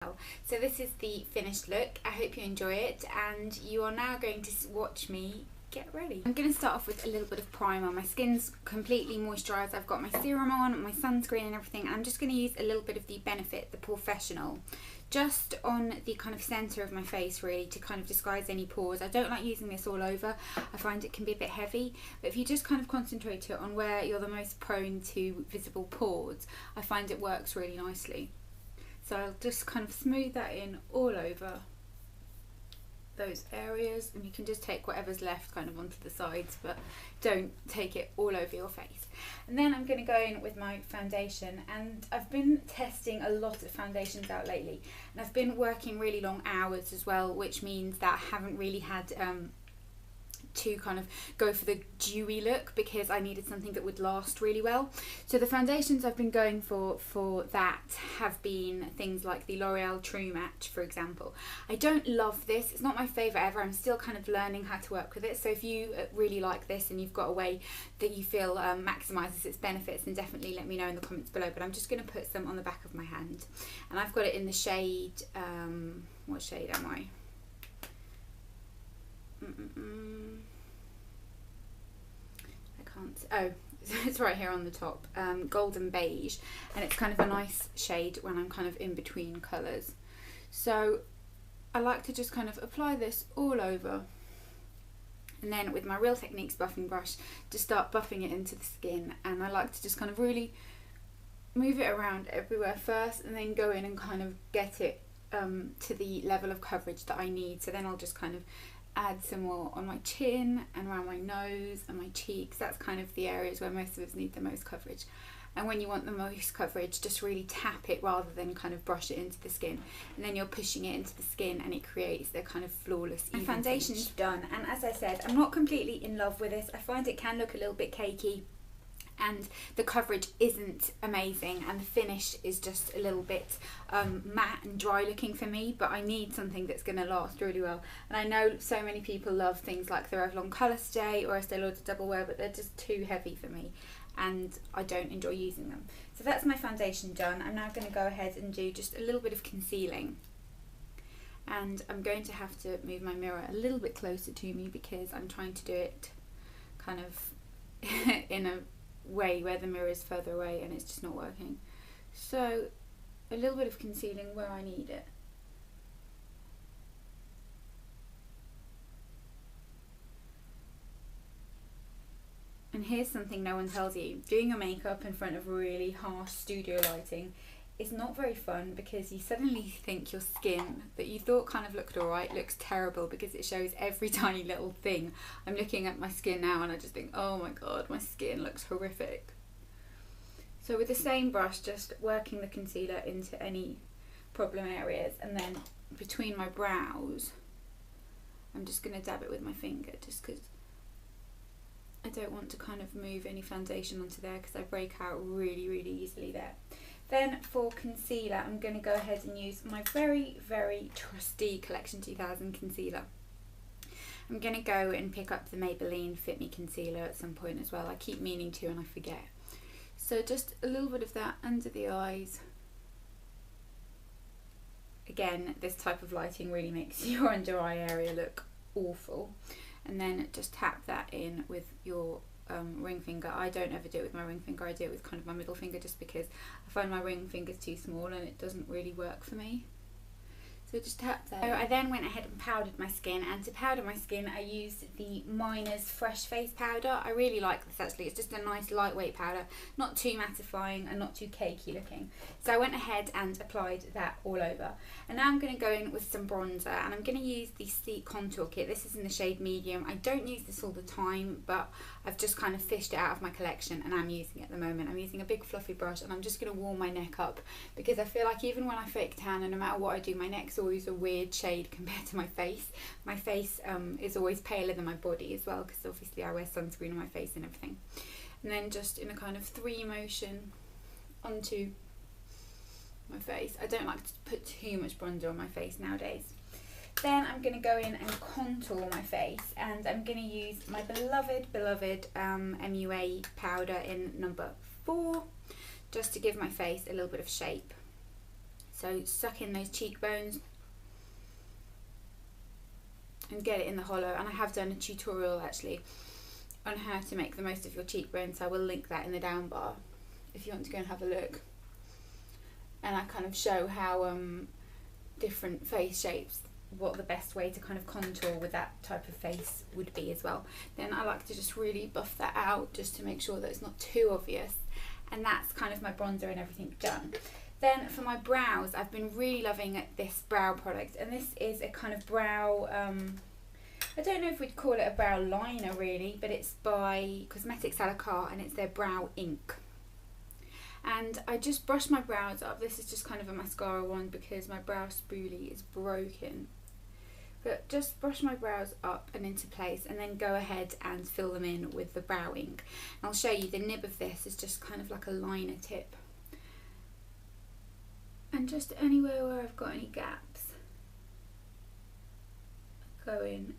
So this is the finished look. I hope you enjoy it, and you are now going to watch me get ready. I'm going to start off with a little bit of primer. My skin's completely moisturised. I've got my serum on, my sunscreen and everything, and I'm just going to use a little bit of the Benefit, the Professional, just on the kind of centre of my face, really, to kind of disguise any pores. I don't like using this all over. I find it can be a bit heavy, but if you just kind of concentrate it on where you're the most prone to visible pores, I find it works really nicely. So I'll just kind of smooth that in all over those areas, and you can just take whatever's left kind of onto the sides, but don't take it all over your face. And then I'm going to go in with my foundation, and I've been testing a lot of foundations out lately, and I've been working really long hours as well, which means that I haven't really had to kind of go for the dewy look, because I needed something that would last really well. So the foundations I've been going for that have been things like the L'Oreal True Match, for example. I don't love this, it's not my favourite ever. I'm still kind of learning how to work with it, so if you really like this and you've got a way that you feel maximises its benefits, then definitely let me know in the comments below. But I'm just going to put some on the back of my hand, and I've got it in the shade, what shade am I? Oh, it's right here on the top, golden beige, and it's kind of a nice shade when I'm kind of in between colours. So I like to just kind of apply this all over, and then with my Real Techniques buffing brush just start buffing it into the skin. And I like to just kind of really move it around everywhere first, and then go in and kind of get it to the level of coverage that I need. So then I'll just kind of add some more on my chin and around my nose and my cheeks. That's kind of the areas where most of us need the most coverage. And when you want the most coverage, just really tap it rather than kind of brush it into the skin, and then you're pushing it into the skin and it creates the kind of flawless even foundation's done. And as I said, I'm not completely in love with this. I find it can look a little bit cakey, and the coverage isn't amazing, and the finish is just a little bit matte and dry looking for me. But I need something that's going to last really well, and I know so many people love things like the Revlon Colour Stay or Estee Lauder Double Wear, but they're just too heavy for me and I don't enjoy using them. So that's my foundation done. I'm now going to go ahead and do just a little bit of concealing, and I'm going to have to move my mirror a little bit closer to me because I'm trying to do it kind of in a way where the mirror is further away and it's just not working. So a little bit of concealing where I need it. And here's something no one tells you: doing your makeup in front of really harsh studio lighting is not very fun, because you suddenly think your skin that you thought kind of looked alright looks terrible, because it shows every tiny little thing. I'm looking at my skin now and I just think, oh my god, my skin looks horrific. So with the same brush, just working the concealer into any problem areas, and then between my brows I'm just going to dab it with my finger, just because I don't want to kind of move any foundation onto there, because I break out really easily there. Then for concealer, I'm going to go ahead and use my very trusty Collection 2000 concealer. I'm going to go and pick up the Maybelline Fit Me concealer at some point as well. I keep meaning to and I forget. So just a little bit of that under the eyes. Again, this type of lighting really makes your under eye area look awful. And then just tap that in with your ring finger. I don't ever do it with my ring finger, I do it with kind of my middle finger, just because I find my ring finger's too small and it doesn't really work for me. So just tap there. So I then went ahead and powdered my skin, and to powder my skin I used the Miner's Fresh Face Powder. I really like this actually, it's just a nice lightweight powder, not too mattifying and not too cakey looking. So I went ahead and applied that all over. And now I'm going to go in with some bronzer, and I'm going to use the Sleek Contour Kit. This is in the shade Medium. I don't use this all the time, but I've just kind of fished it out of my collection and I'm using it at the moment. I'm using a big fluffy brush, and I'm just going to warm my neck up, because I feel like even when I fake tan, and no matter what I do, my neck's always a weird shade compared to my face. My face is always paler than my body as well, because obviously I wear sunscreen on my face and everything. And then just in a kind of 3 motion onto my face. I don't like to put too much bronzer on my face nowadays. Then I'm going to go in and contour my face, and I'm going to use my beloved MUA powder in number 4, just to give my face a little bit of shape. So suck in those cheekbones and get it in the hollow. And I have done a tutorial actually on how to make the most of your cheekbones, so I will link that in the down bar if you want to go and have a look. And I kind of show how different face shapes, what the best way to kind of contour with that type of face would be as well. Then I like to just really buff that out just to make sure that it's not too obvious. And that's kind of my bronzer and everything done. Then for my brows, I've been really loving this brow product, and this is a kind of brow, I don't know if we'd call it a brow liner really, but it's by Cosmetics a la carte and it's their brow ink. And I just brush my brows up. This is just kind of a mascara one because my brow spoolie is broken. But just brush my brows up and into place, and then go ahead and fill them in with the brow ink. And I'll show you the nib of this is just kind of like a liner tip. And just anywhere where I've got any gaps, go in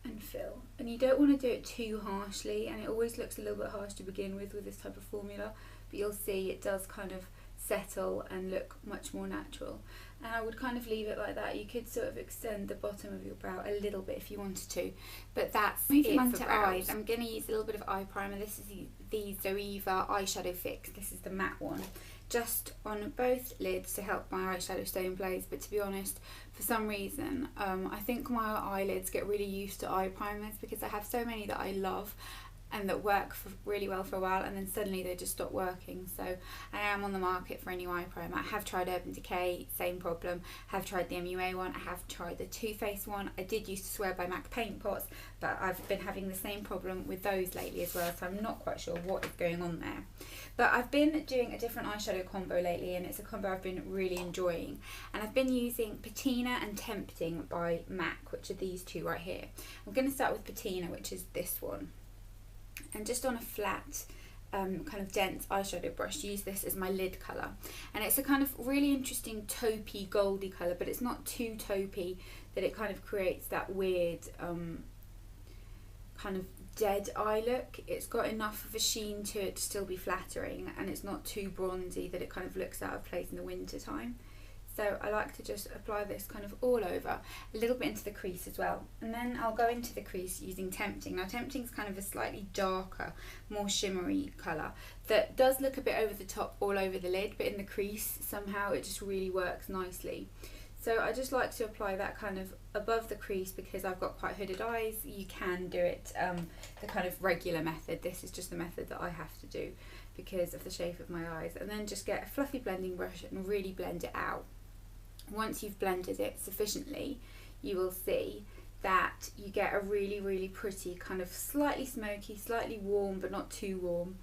and fill. And you don't want to do it too harshly, and it always looks a little bit harsh to begin with this type of formula, but you'll see it does kind of settle and look much more natural. And I would kind of leave it like that. You could sort of extend the bottom of your brow a little bit if you wanted to, but that's it for brows. Eyes, I'm going to use a little bit of eye primer. This is the Zoeva eyeshadow fix. This is the matte one, just on both lids to help my eyeshadow stay in place. But to be honest, for some reason I think my eyelids get really used to eye primers because I have so many that I love and that work really well for a while, and then suddenly they just stop working. So I am on the market for a new eye primer. I have tried Urban Decay, same problem. Have tried the MUA one. I have tried the Too Faced one. I did used to swear by MAC paint pots, but I've been having the same problem with those lately as well, so I'm not quite sure what is going on there. But I've been doing a different eyeshadow combo lately, and it's a combo I've been really enjoying. And I've been using Patina and Tempting by MAC, which are these two right here. I'm going to start with Patina, which is this one. And just on a flat kind of dense eyeshadow brush, use this as my lid colour. And it's a kind of really interesting taupey goldy colour, but it's not too taupey that it kind of creates that weird kind of dead eye look. It's got enough of a sheen to it to still be flattering, and it's not too bronzy that it kind of looks out of place in the winter time. So I like to just apply this kind of all over, a little bit into the crease as well. And then I'll go into the crease using Tempting. Now Tempting is kind of a slightly darker, more shimmery colour that does look a bit over the top all over the lid, but in the crease somehow it just really works nicely. So I just like to apply that kind of above the crease because I've got quite hooded eyes. You can do it the kind of regular method. This is just the method that I have to do because of the shape of my eyes. And then just get a fluffy blending brush and really blend it out. Once you've blended it sufficiently, you will see that you get a really, really pretty kind of slightly smoky, slightly warm, but not too warm.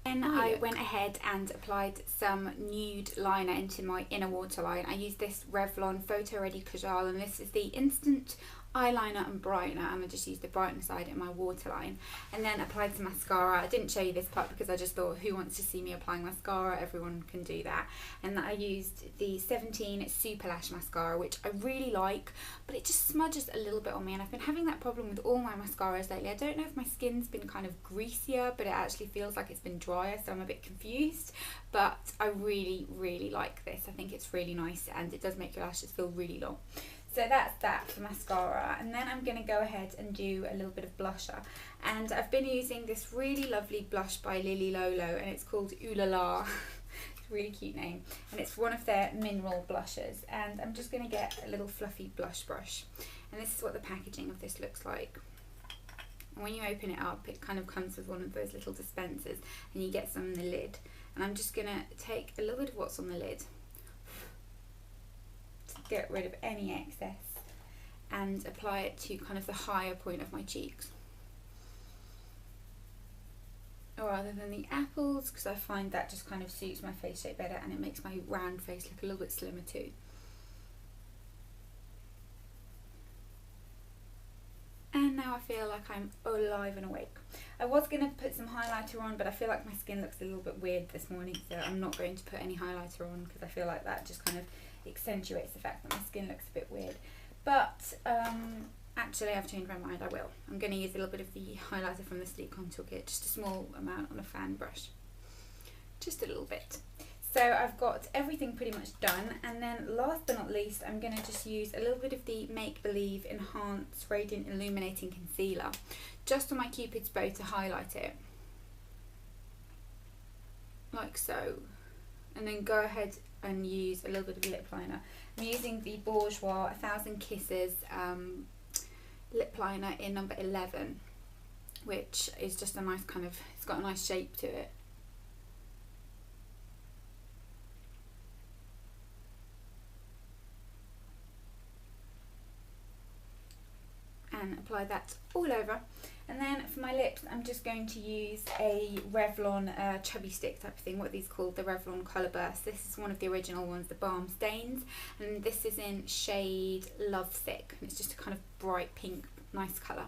Then I went ahead and applied some nude liner into my inner waterline. I used this Revlon Photo Ready Kajal, and this is the Instant Eyeliner and Brightener, and I just used the brightener side in my waterline, and then applied some mascara. I didn't show you this part because I just thought, who wants to see me applying mascara? Everyone can do that. And I used the 17 Super Lash mascara, which I really like, but it just smudges a little bit on me, and I've been having that problem with all my mascaras lately. I don't know if my skin's been kind of greasier, but it actually feels like it's been drier, so I'm a bit confused. But I really, really like this. I think it's really nice, and it does make your lashes feel really long. So that's that for mascara, and then I'm going to go ahead and do a little bit of blusher. And I've been using this really lovely blush by Lily Lolo, and it's called Ooh La La. It's a really cute name, and it's one of their mineral blushes. And I'm just going to get a little fluffy blush brush, and this is what the packaging of this looks like. And when you open it up, it kind of comes with one of those little dispensers, and you get some in the lid. And I'm just going to take a little bit of what's on the lid, get rid of any excess, and apply it to kind of the higher point of my cheeks, or rather than the apples, because I find that just kind of suits my face shape better, and it makes my round face look a little bit slimmer too. And now I feel like I'm alive and awake. I was going to put some highlighter on, but I feel like my skin looks a little bit weird this morning, so I'm not going to put any highlighter on because I feel like that just kind of accentuates the fact that my skin looks a bit weird. But actually I've changed my mind, I will. I'm going to use a little bit of the highlighter from the Sleek Contour Kit, just a small amount on a fan brush. Just a little bit. So I've got everything pretty much done, and then last but not least, I'm going to just use a little bit of the Make Believe Enhance Radiant Illuminating Concealer just on my Cupid's bow to highlight it, like so, and then go ahead and use a little bit of lip liner. I'm using the Bourjois 1000 Kisses lip liner in number 11, which is just a nice kind of, it's got a nice shape to it. And apply that all over. And then for my lips, I'm just going to use a Revlon chubby stick type of thing, what these called the Revlon Colour Burst. This is one of the original ones, the Balm Stains, and this is in shade Love Sick, and it's just a kind of bright pink, nice colour.